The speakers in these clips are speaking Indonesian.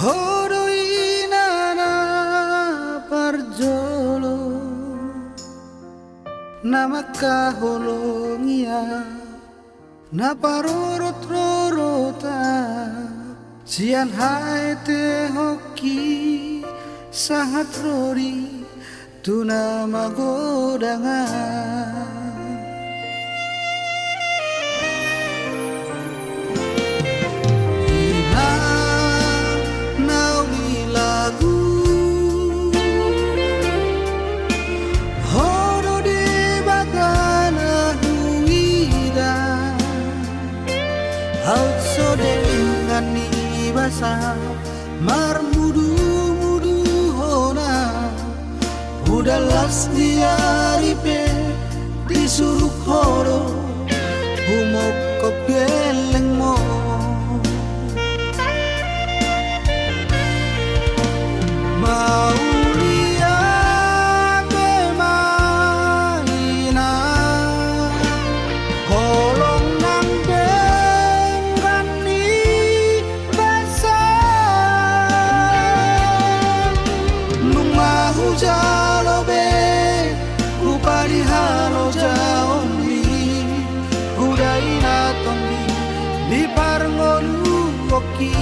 Hodoinana parjolo nama kaholongia na parorot-rorota sian haete hoki sahat rori tuna magodangan ni basa marmudu hona udah las diaripe disuruh horo humok kopeleng mo mau jalobe upari halo jaombi udaina tombi di parngolu oki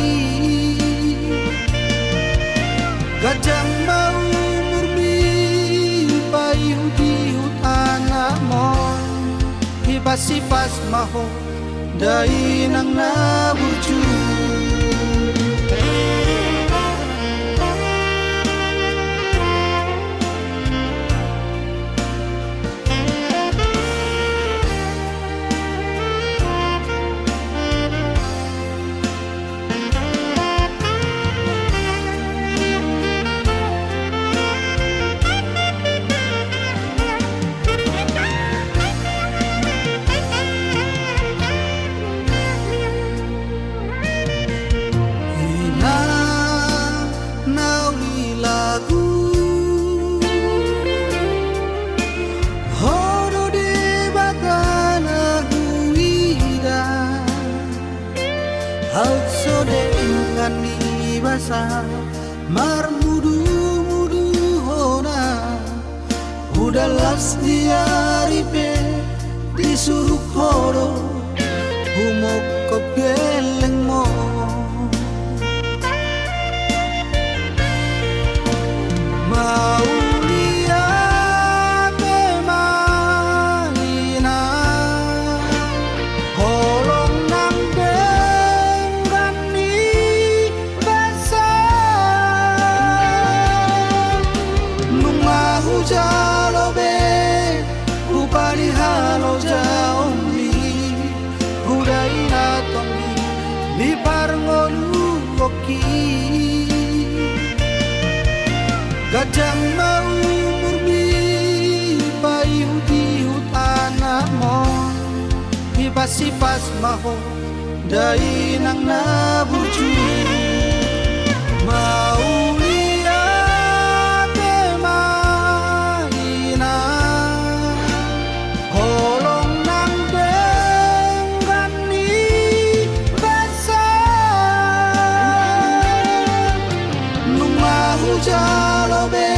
gajang mau murni payu di hutana mon hipas maho dainang nabuju also dengan ni basa marmudu hona udah las diaripe disuruh horo humok kopeleng mo mau jalobe upari halo jaombi udaina tombi di parngolu oki gajang mau murni payu di hutana mon hipas maho dainang nabuju mau jalobe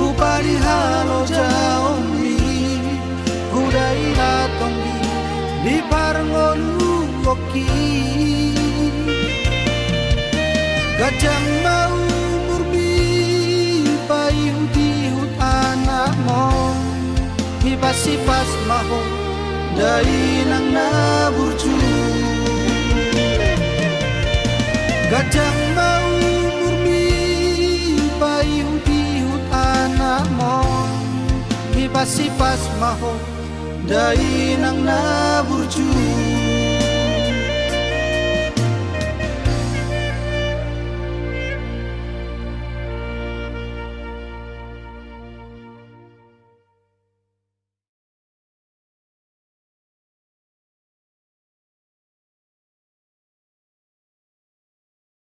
upari halo jaombi udaina tombi di parngolu oki gajang mau murni payu di hutana mon hipas maho dainang naburju gajang mau payu di hutana mon hipas maho dainang naburju